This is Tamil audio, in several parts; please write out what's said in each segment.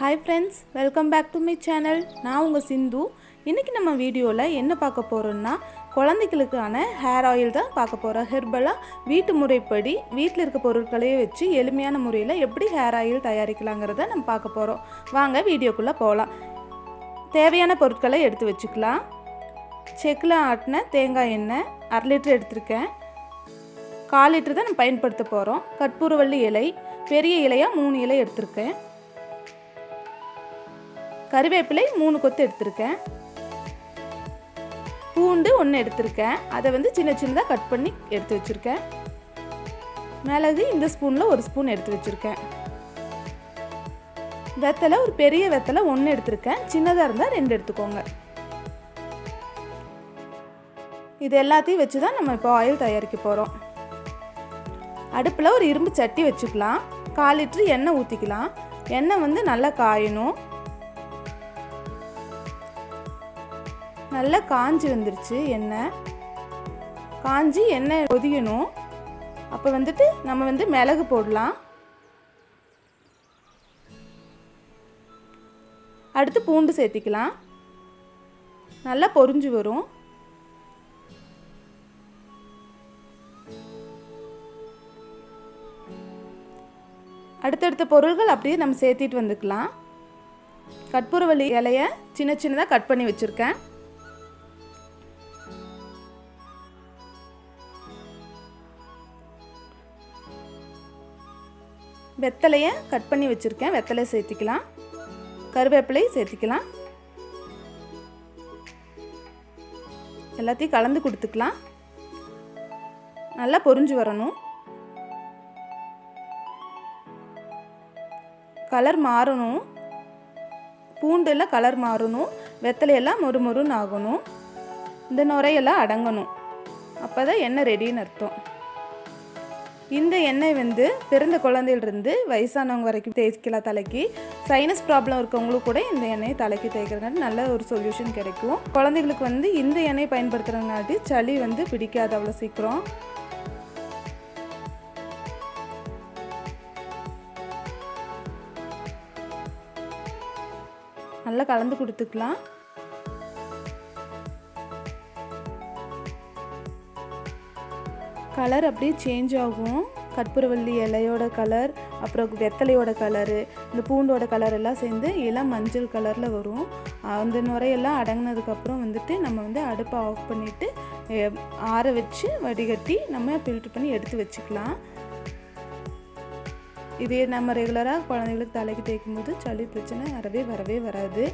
Hi friends, welcome back to my channel. நான் உங்கள் சிந்து. இன்னைக்கு நம்ம வீடியோவில் என்ன பார்க்க போகிறோம்னா குழந்தைகளுக்கான ஹேர் ஆயில் தான் பார்க்க போகிறோம். ஹெர்பலாக வீட்டு முறைப்படி வீட்டில் இருக்க பொருட்களையே வச்சு எளிமையான முறையில் எப்படி ஹேர் ஆயில் தயாரிக்கலாங்கிறத நம்ம பார்க்க போகிறோம். வாங்க வீடியோக்குள்ளே போகலாம். தேவையான பொருட்களை எடுத்து வச்சுக்கலாம். செக்கில் ஆட்டின தேங்காய் எண்ணெய் 1/2 லிட்டர் எடுத்திருக்கேன். 1/4 லிட்டர் தான் நம்ம பயன்படுத்த போகிறோம். கற்பூரவள்ளி இலை பெரிய இலையாக 3 இலை எடுத்திருக்கேன். கறிவேப்பிலை 3 கொத்து எடுத்திருக்கேன். பூண்டு 1 எடுத்திருக்கேன். அதை சின்ன சின்னதாக கட் பண்ணி எடுத்து வச்சுருக்கேன். மிளகு இந்த ஸ்பூனில் 1 ஸ்பூன் எடுத்து வச்சுருக்கேன். வெத்தலை ஒரு பெரிய வெத்தலை 1 எடுத்திருக்கேன். சின்னதாக இருந்தால் 2 எடுத்துக்கோங்க. இது எல்லாத்தையும் வச்சு தான் நம்ம இப்போ ஆயில் தயாரிக்க போகிறோம். அடுப்பில் ஒரு இரும்பு சட்டி வச்சுக்கலாம். 1/4 லிட்டர் எண்ணெய் ஊற்றிக்கலாம். எண்ணெய் நல்லா காயணும். நல்லா காஞ்சி வந்துருச்சு. எண்ணெய் காஞ்சி எண்ணெய் கொதிக்கணும். அப்போ நம்ம மிளகு போடலாம். அடுத்து பூண்டு சேர்த்திக்கலாம். நல்லா பொரிஞ்சு வரும். அடுத்தடுத்த பொருட்கள் அப்படியே நம்ம சேர்த்திட்டு வந்துக்கலாம். கற்பூரவள்ளி இலையை சின்ன சின்னதாக கட் பண்ணி வச்சுருக்கேன். வெத்தலையை கட் பண்ணி வச்சுருக்கேன். வெத்தலை சேர்த்திக்கலாம். கருவேப்பிலை சேர்த்திக்கலாம். எல்லாத்தையும் கலந்து கொடுத்துக்கலாம். நல்லா பொரிஞ்சு வரணும். கலர் மாறணும். பூண்டெல்லாம் கலர் மாறணும். வெத்தலையெல்லாம் மொறுமொறுன்னு ஆகணும். இந்த நுரையெல்லாம் அடங்கணும். அப்போ தான் எண்ணெய் ரெடின்னு அர்த்தம். இந்த எண்ணெய் பிறந்த குழந்தையிலிருந்து வயசானவங்க வரைக்கும் தேய்க்கலாம். தலைக்கு சைனஸ் ப்ராப்ளம் இருக்கவங்களுக்கு கூட இந்த எண்ணெயை தலைக்கு தேய்க்கிறதுனால நல்ல ஒரு சொல்யூஷன் கிடைக்கும். குழந்தைகளுக்கு இந்த எண்ணெயை பயன்படுத்துறதுனாட்டி சளி பிடிக்காது அவ்வளோ சீக்கிரம். நல்லா கலந்து கொடுத்துக்கலாம். கலர் அப்படியே சேஞ்ச் ஆகும். கற்பூரவள்ளி இலையோட கலர், அப்புறம் வெத்தலையோட கலரு, இந்த பூண்டோட கலர் எல்லாம் சேர்ந்து எல்லாம் மஞ்சள் கலரில் வரும். அந்த நுரையெல்லாம் அடங்கினதுக்கப்புறம் நம்ம அடுப்பை ஆஃப் பண்ணிவிட்டு ஆற வச்சு வடிகட்டி நம்ம ஃபில்ட்ரு பண்ணி எடுத்து வச்சுக்கலாம். இதே நம்ம ரெகுலராக குழந்தைங்களுக்கு தலைக்கு தேய்க்கும் போது சளி பிரச்சனை வரவே வராது.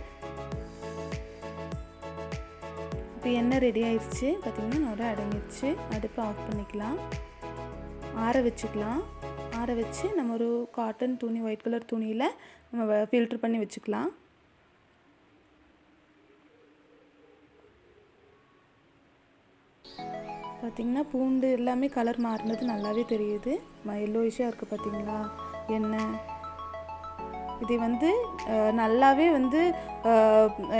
இப்போ எண்ணெய் ரெடி ஆயிடுச்சு. பார்த்திங்கன்னா நுரை அடங்கிடுச்சு. அடுப்பை ஆஃப் பண்ணிக்கலாம். ஆற வச்சுக்கலாம். ஆற வச்சு நம்ம ஒரு காட்டன் துணி, ஒயிட் கலர் துணியில் நம்ம ஃபில்ட்ரு பண்ணி வச்சுக்கலாம். பார்த்திங்கன்னா பூண்டு எல்லாமே கலர் மாறினது நல்லாவே தெரியுது. எல்லோயிஷாக இருக்குது பார்த்திங்களா எண்ணெய். இது நல்லாவே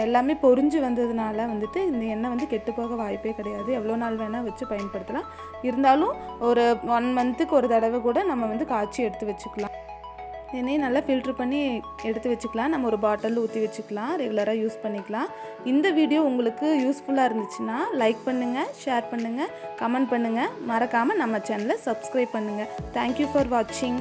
எல்லாமே பொரிஞ்சு வந்ததுனால இந்த எண்ணெய் கெட்டு போக வாய்ப்பே கிடையாது. எவ்வளோ நாள் வேணால் வச்சு பயன்படுத்தலாம். இருந்தாலும் ஒரு 1 மந்த்துக்கு ஒரு தடவை கூட நம்ம காய்ச்சி எடுத்து வச்சுக்கலாம். எண்ணெயை நல்லா ஃபில்ட்ரு பண்ணி எடுத்து வச்சுக்கலாம். நம்ம ஒரு பாட்டில் ஊற்றி வச்சுக்கலாம். ரெகுலராக யூஸ் பண்ணிக்கலாம். இந்த வீடியோ உங்களுக்கு யூஸ்ஃபுல்லாக இருந்துச்சுன்னா லைக் பண்ணுங்கள், ஷேர் பண்ணுங்கள், கமெண்ட் பண்ணுங்கள். மறக்காமல் நம்ம சேனலை சப்ஸ்கிரைப் பண்ணுங்கள். தேங்க்யூ ஃபார் வாட்சிங்.